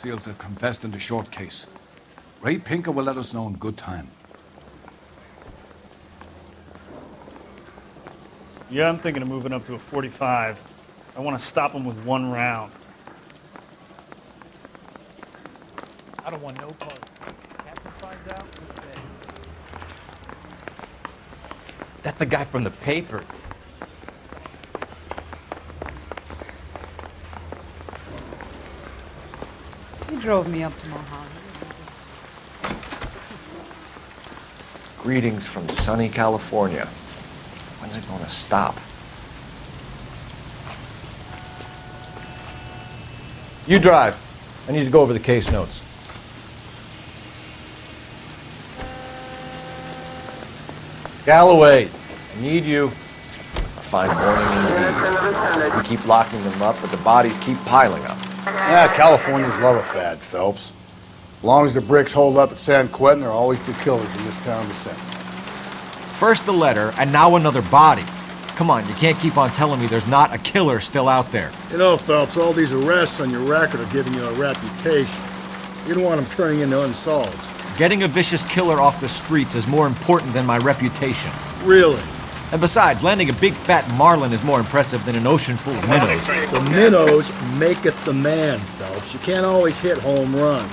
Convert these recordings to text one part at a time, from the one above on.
SEALs have confessed in the short case. Ray Pinker will let us know in good time. Yeah, I'm thinking of moving up to a 45. I want to stop him with one round. I don't want no part. Captain finds out, we're dead. That's a guy from the papers. He drove me up to Mojave. Greetings from sunny California. When's it going to stop? You drive. I need to go over the case notes. Galloway, I need you. A fine morning indeed. We keep locking them up, but the bodies keep piling up. Yeah, Californians love a fad, Phelps. As long as the bricks hold up at San Quentin, there'll always be killers in this town to send. First the letter, and now another body. Come on, you can't keep on telling me there's not a killer still out there. You know, Phelps, all these arrests on your record are giving you a reputation. You don't want them turning into unsolved. Getting a vicious killer off the streets is more important than my reputation. Really? And besides, landing a big fat marlin is more impressive than an ocean full of minnows. The minnows make it the man, Phelps. You can't always hit home runs.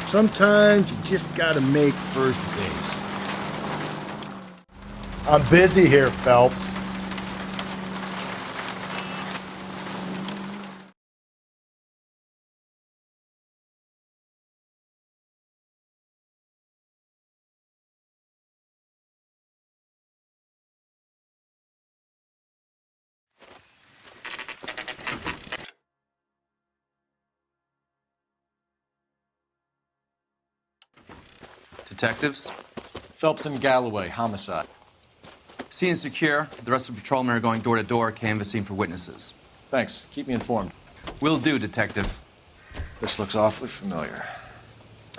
Sometimes you just gotta make first base. I'm busy here, Phelps. Detectives? Phelps and Galloway, homicide. Scene is secure. The rest of the patrolmen are going door to door, canvassing for witnesses. Thanks. Keep me informed. Will do, Detective. This looks awfully familiar.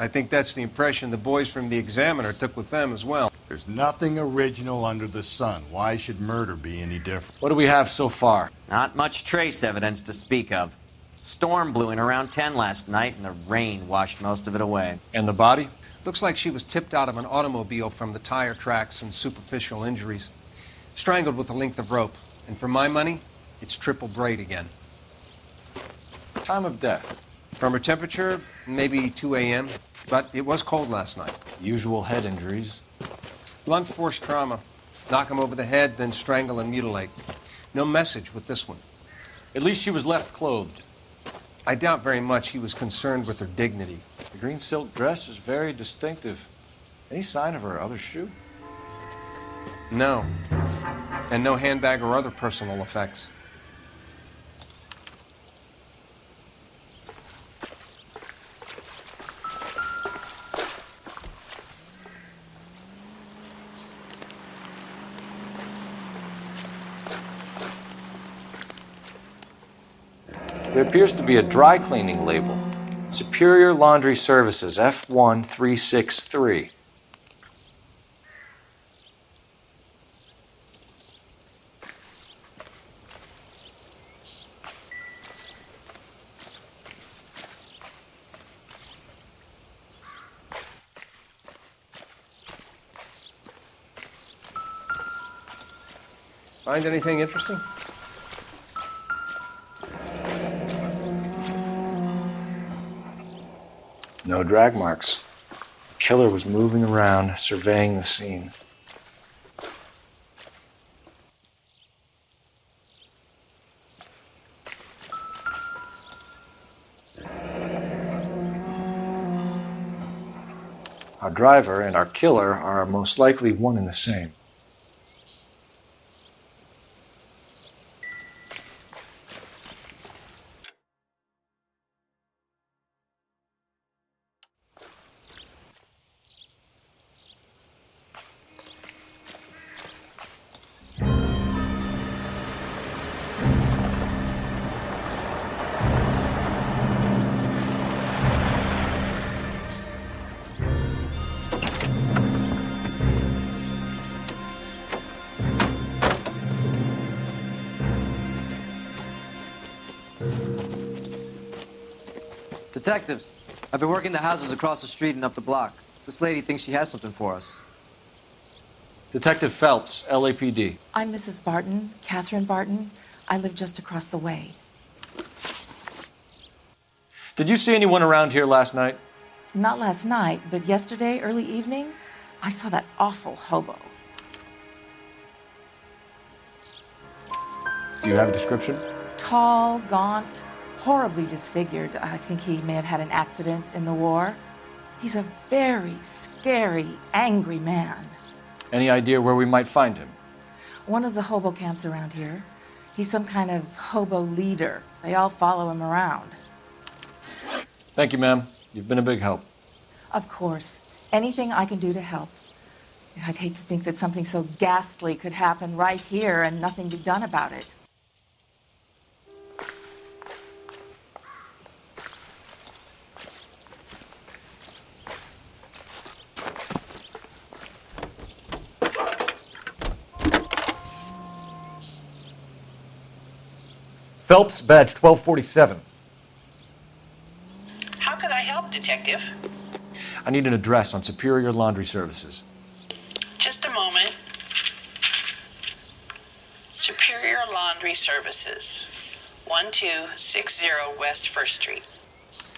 I think that's the impression the boys from the Examiner took with them as well. There's nothing original under the sun. Why should murder be any different? What do we have so far? Not much trace evidence to speak of. Storm blew in around 10 last night, and the rain washed most of it away. And the body? Looks like she was tipped out of an automobile from the tire tracks and superficial injuries. Strangled with a length of rope. And for my money, it's triple braid again. Time of death? From her temperature, maybe 2 a.m., but it was cold last night. Usual head injuries. Blunt force trauma. Knock him over the head, then strangle and mutilate. No message with this one. At least she was left clothed. I doubt very much he was concerned with her dignity. The green silk dress is very distinctive. Any sign of her other shoe? No. And no handbag or other personal effects. There appears to be a dry cleaning label. Superior Laundry Services, F1363. Find anything interesting? No drag marks. The killer was moving around, surveying the scene. Our driver and our killer are most likely one and the same. Detectives, I've been working the houses across the street and up the block. This lady thinks she has something for us. Detective Phelps, LAPD. I'm Mrs. Barton, Catherine Barton. I live just across the way. Did you see anyone around here last night? Not last night, but yesterday, early evening, I saw that awful hobo. Do you have a description? Tall, gaunt, horribly disfigured. I think he may have had an accident in the war. He's a very scary, angry man. Any idea where we might find him? One of the hobo camps around here. He's some kind of hobo leader. They all follow him around. Thank you, ma'am. You've been a big help. Of course. Anything I can do to help. I'd hate to think that something so ghastly could happen right here and nothing be done about it. Phelps, badge 1247. How can I help, Detective? I need an address on Superior Laundry Services. Just a moment. Superior Laundry Services, 1260 West 1st Street.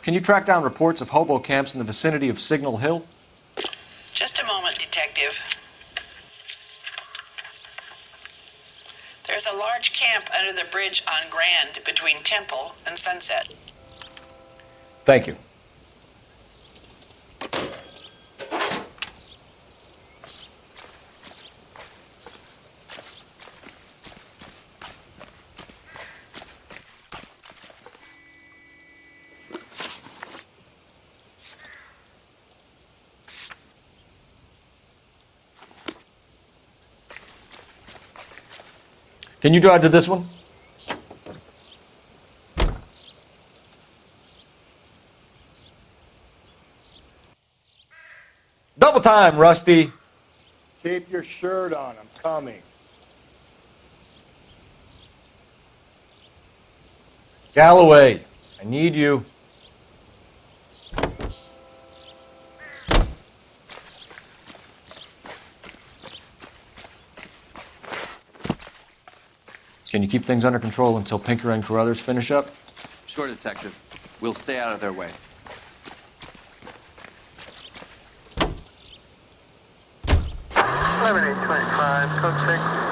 Can you track down reports of hobo camps in the vicinity of Signal Hill? Just a moment, Detective. There's a large camp under the bridge on Grand between Temple and Sunset. Thank you. Can you drive to this one? Double time, Rusty. Keep your shirt on. I'm coming. Galloway, I need you. Can you keep things under control until Pinker and Carruthers finish up? Sure, Detective. We'll stay out of their way. Code 6.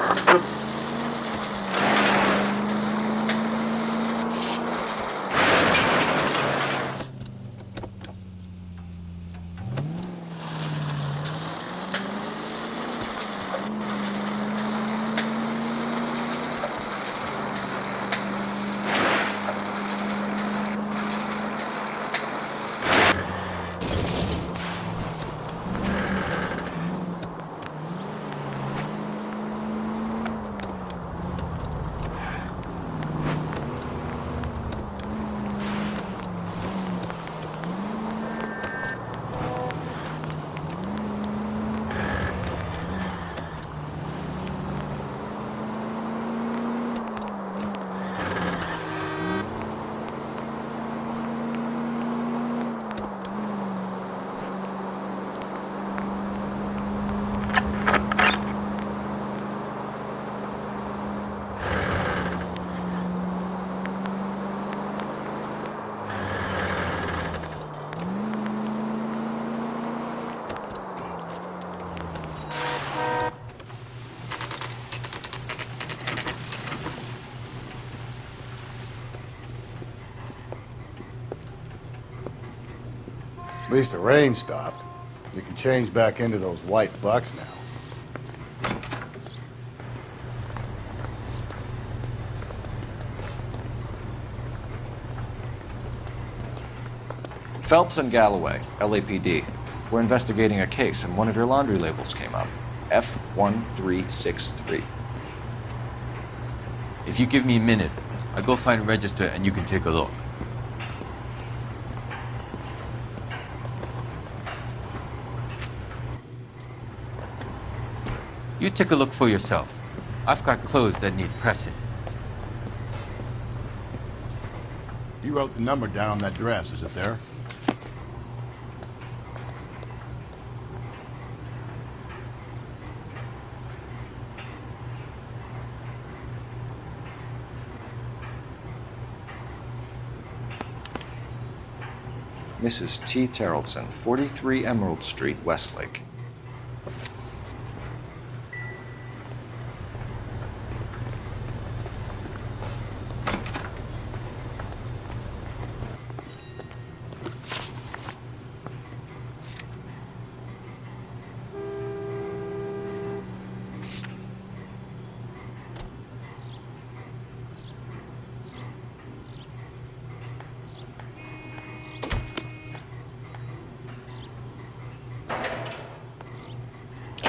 At least the rain stopped. You can change back into those white bucks now. Phelps and Galloway, LAPD. We're investigating a case, and one of your laundry labels came up. F1363. If you give me a minute, I'll go find a register and you can take a look. You take a look for yourself. I've got clothes that need pressing. You wrote the number down on that dress, is it there? Mrs. T. Terrellson, 43 Emerald Street, Westlake.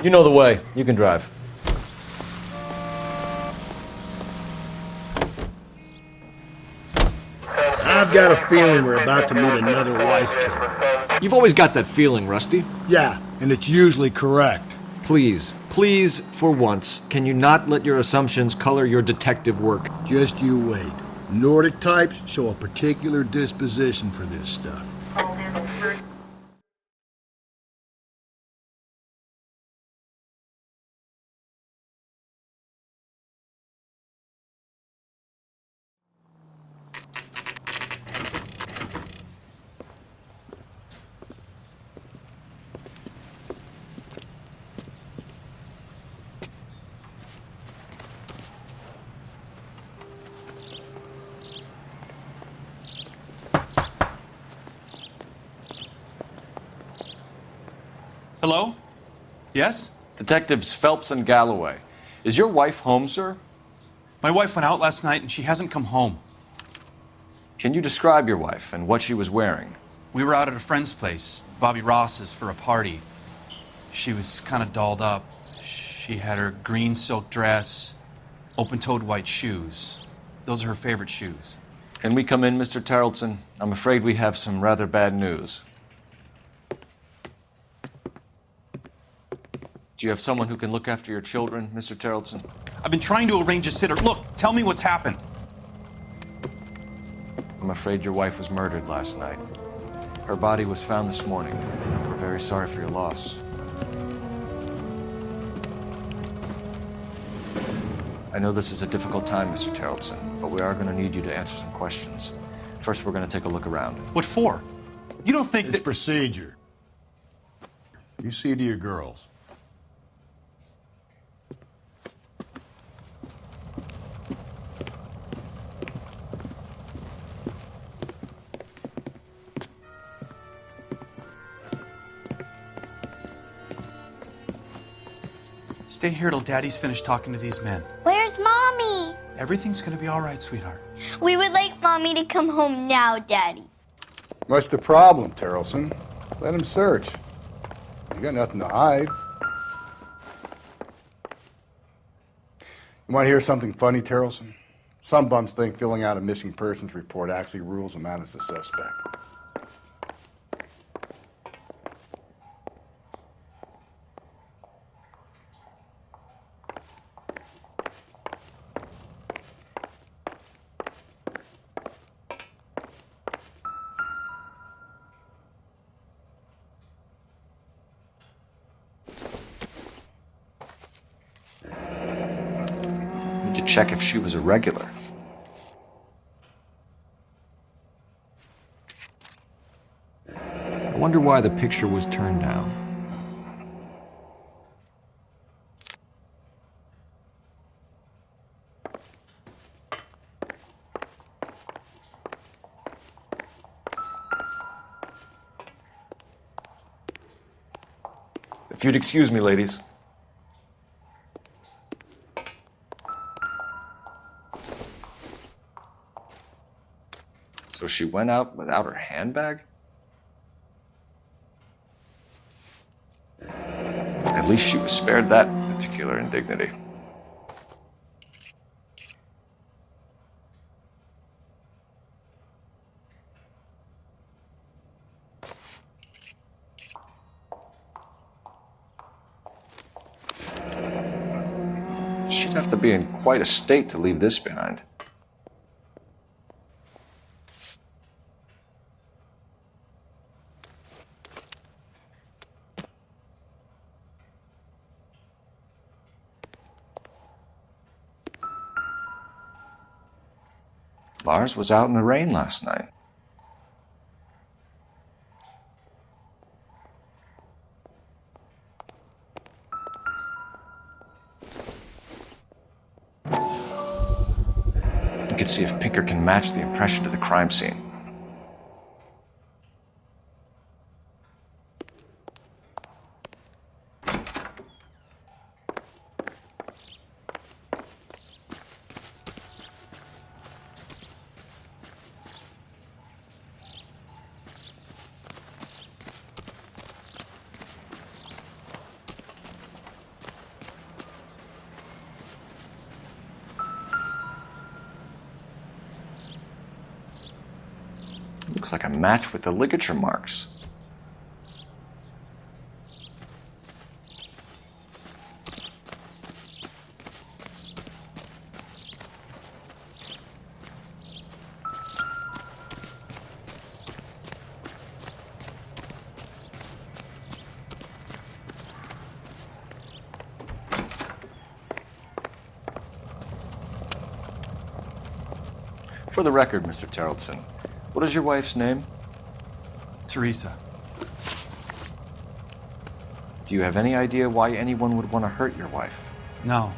You know the way. You can drive. I've got a feeling we're about to meet another wife killer. You've always got that feeling, Rusty. Yeah, and it's usually correct. Please, for once, can you not let your assumptions color your detective work? Just you wait. Nordic types show a particular disposition for this stuff. Hello? Yes? Detectives Phelps and Galloway. Is your wife home, sir? My wife went out last night and she hasn't come home. Can you describe your wife and what she was wearing? We were out at a friend's place, Bobby Ross's, for a party. She was kind of dolled up. She had her green silk dress, open-toed white shoes. Those are her favorite shoes. Can we come in, Mr. Tarleton? I'm afraid we have some rather bad news. Do you have someone who can look after your children, Mr. Tarleton? I've been trying to arrange a sitter. Look, tell me what's happened. I'm afraid your wife was murdered last night. Her body was found this morning. We're very sorry for your loss. I know this is a difficult time, Mr. Tarleton, but we are going to need you to answer some questions. First, we're going to take a look around. What for? You don't think It's that... procedure. You see to your girls. Stay here till Daddy's finished talking to these men. Where's Mommy? Everything's gonna be all right, sweetheart. We would like Mommy to come home now, Daddy. What's the problem, Terrelson? Let him search. You got nothing to hide. You want to hear something funny, Terrelson? Some bums think filling out a missing persons report actually rules them out as a suspect. To check if she was a regular. I wonder why the picture was turned down. If you'd excuse me, ladies. So she went out without her handbag? At least she was spared that particular indignity. She'd have to be in quite a state to leave this behind. Lars was out in the rain last night. We could see if Pinker can match the impression to the crime scene. Looks like a match with the ligature marks. For the record, Mr. Terrellson, what is your wife's name? Teresa. Do you have any idea why anyone would want to hurt your wife? No.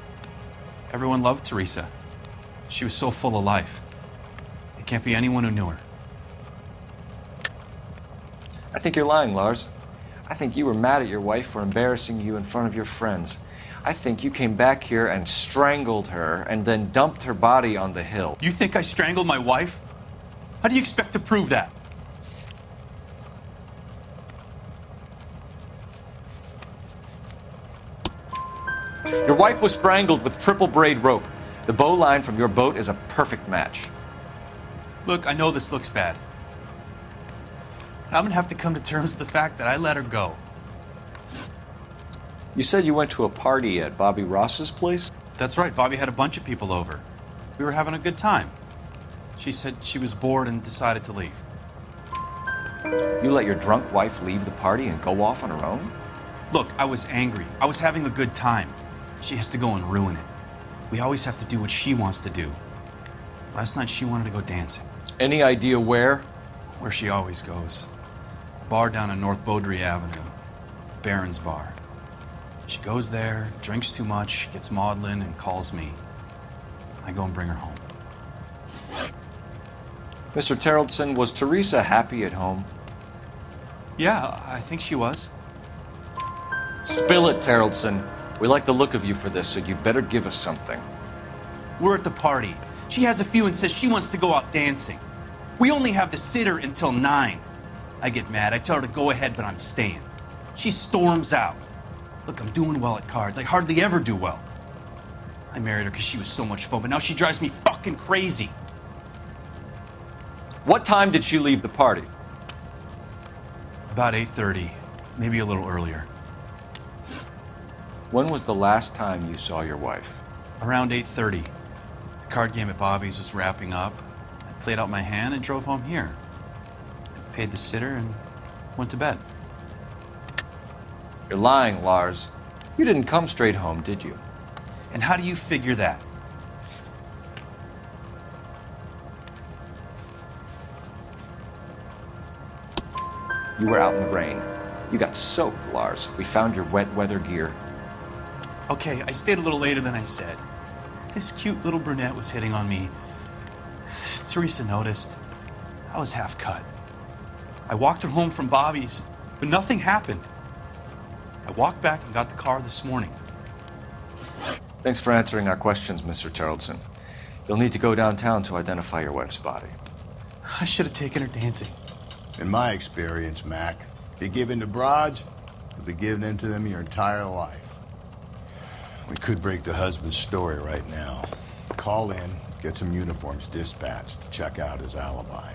Everyone loved Teresa. She was so full of life. It can't be anyone who knew her. I think you're lying, Lars. I think you were mad at your wife for embarrassing you in front of your friends. I think you came back here and strangled her and then dumped her body on the hill. You think I strangled my wife? How do you expect to prove that? Your wife was strangled with triple braid rope. The bow line from your boat is a perfect match. Look, I know this looks bad. I'm gonna have to come to terms with the fact that I let her go. You said you went to a party at Bobby Ross's place? That's right, Bobby had a bunch of people over. We were having a good time. She said she was bored and decided to leave. You let your drunk wife leave the party and go off on her own? Look, I was angry. I was having a good time. She has to go and ruin it. We always have to do what she wants to do. Last night she wanted to go dancing. Any idea where? Where she always goes. A bar down on North Beaudry Avenue. Barron's Bar. She goes there, drinks too much, gets maudlin, and calls me. I go and bring her home. Mr. Terrellson, was Teresa happy at home? Yeah, I think she was. Spill it, Terrellson. We like the look of you for this, so you'd better give us something. We're at the party. She has a few and says she wants to go out dancing. We only have the sitter until 9. I get mad. I tell her to go ahead, but I'm staying. She storms out. Look, I'm doing well at cards. I hardly ever do well. I married her because she was so much fun, but now she drives me fucking crazy. What time did she leave the party? About 8:30, maybe a little earlier. When was the last time you saw your wife? Around 8:30. The card game at Bobby's was wrapping up. I played out my hand and drove home here. I paid the sitter and went to bed. You're lying, Lars. You didn't come straight home, did you? And how do you figure that? You were out in the rain. You got soaked, Lars. We found your wet weather gear. Okay, I stayed a little later than I said. This cute little brunette was hitting on me. Teresa noticed. I was half cut. I walked her home from Bobby's, but nothing happened. I walked back and got the car this morning. Thanks for answering our questions, Mr. Terrellson. You'll need to go downtown to identify your wife's body. I should have taken her dancing. In my experience, Mac, if you give in to broads, you'll be giving in to them your entire life. We could break the husband's story right now. Call in, get some uniforms dispatched to check out his alibi.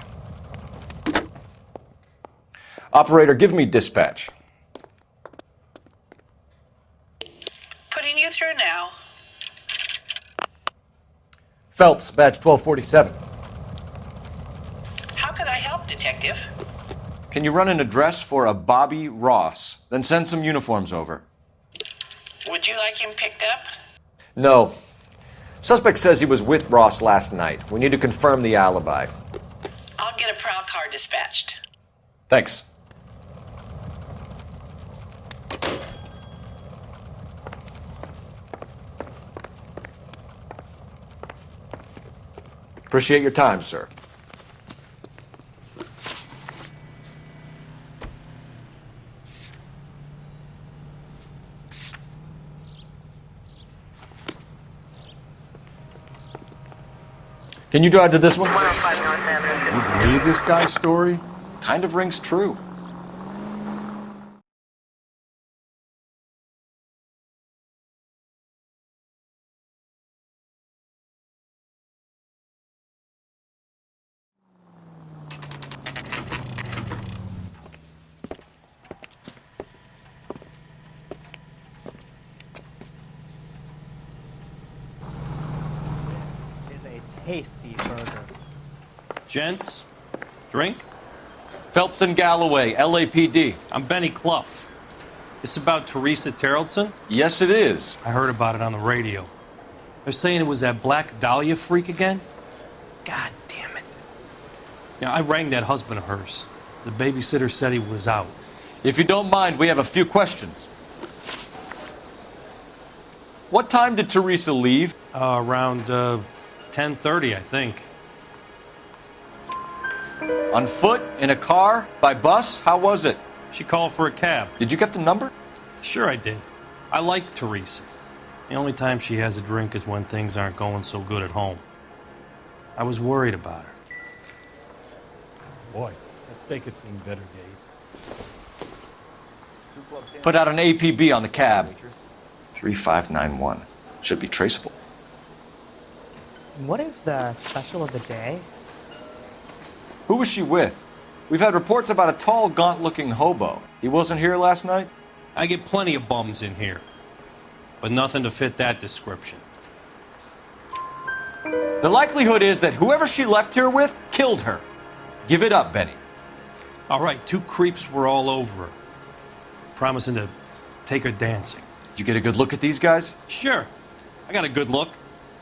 Operator, give me dispatch. Putting you through now. Phelps, badge 1247. How could I help, Detective? Can you run an address for a Bobby Ross? Then send some uniforms over. Would you like him picked up? No. Suspect says he was with Ross last night. We need to confirm the alibi. I'll get a prowl car dispatched. Thanks. Appreciate your time, sir. Can you drive to this one? You believe this guy's story? Kind of rings true. Is a tasty burger. Gents, drink? Phelps and Galloway, LAPD. I'm Benny Clough. This about Teresa Terrellson? Yes, it is. I heard about it on the radio. They're saying it was that Black Dahlia freak again? God damn it. Yeah, I rang that husband of hers. The babysitter said he was out. If you don't mind, we have a few questions. What time did Teresa leave? Around 10:30, I think. On foot? In a car? By bus? How was it? She called for a cab. Did you get the number? Sure I did. I like Teresa. The only time she has a drink is when things aren't going so good at home. I was worried about her. Boy, that steak had seen better days. Put out an APB on the cab. 3591. Should be traceable. What is the special of the day? Who was she with? We've had reports about a tall, gaunt-looking hobo. He wasn't here last night? I get plenty of bums in here, but nothing to fit that description. The likelihood is that whoever she left here with killed her. Give it up, Benny. All right, 2 creeps were all over her, promising to take her dancing. You get a good look at these guys? Sure. I got a good look.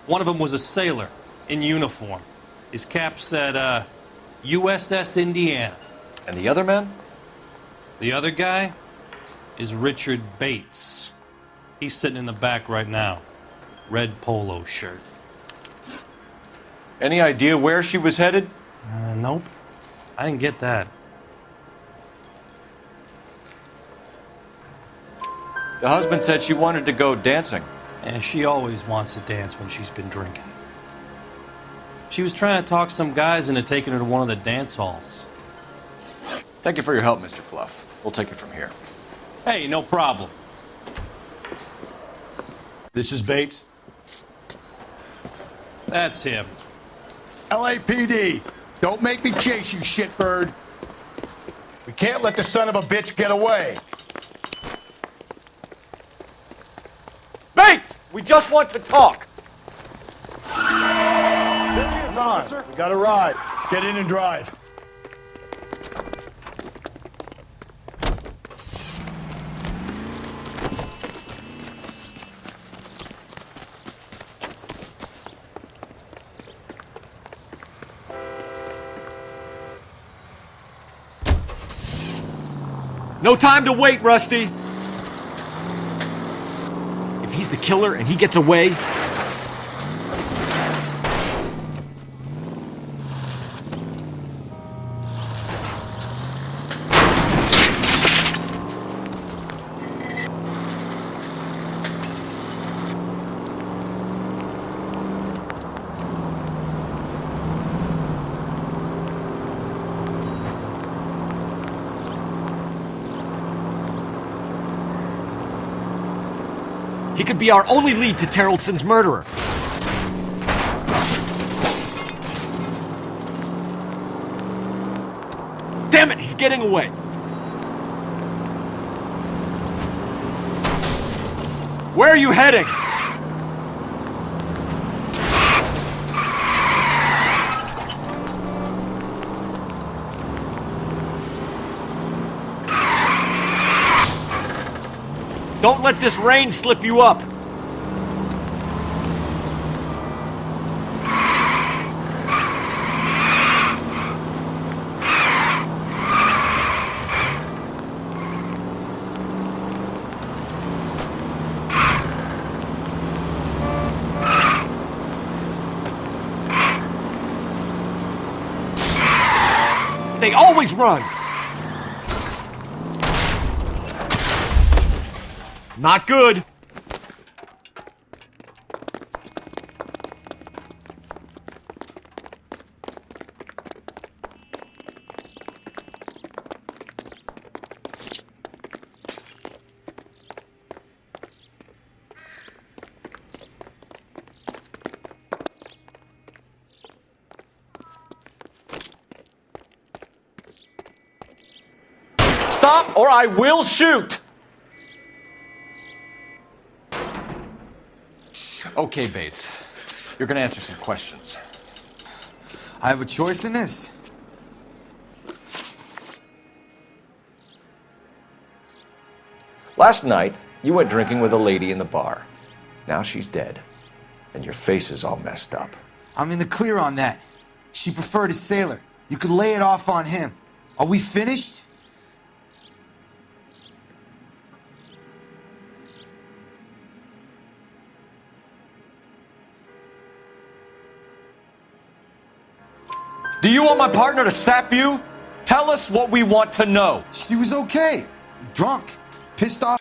One of them was a sailor in uniform. His cap said, USS Indiana. And the other man? The other guy is Richard Bates. He's sitting in the back right now. Red polo shirt. Any idea where she was headed? Nope. I didn't get that. The husband said she wanted to go dancing. Yeah, she always wants to dance when she's been drinking. She was trying to talk some guys into taking her to one of the dance halls. Thank you for your help, Mr. Clough. We'll take it from here. Hey, no problem. This is Bates. That's him. LAPD, don't make me chase you, shitbird. We can't let the son of a bitch get away. Bates! We just want to talk! Come on, we got a ride. Get in and drive. No time to wait, Rusty! If he's the killer and he gets away... He could be our only lead to Terrellson's murderer. Damn it, he's getting away. Where are you heading? Don't let this rain slip you up. They always run. Not good. Stop or I will shoot! Okay, Bates. You're gonna answer some questions. I have a choice in this. Last night, you went drinking with a lady in the bar. Now she's dead. And your face is all messed up. I'm in the clear on that. She preferred a sailor. You could lay it off on him. Are we finished? Do you want my partner to sap you? Tell us what we want to know. She was okay. Drunk. Pissed off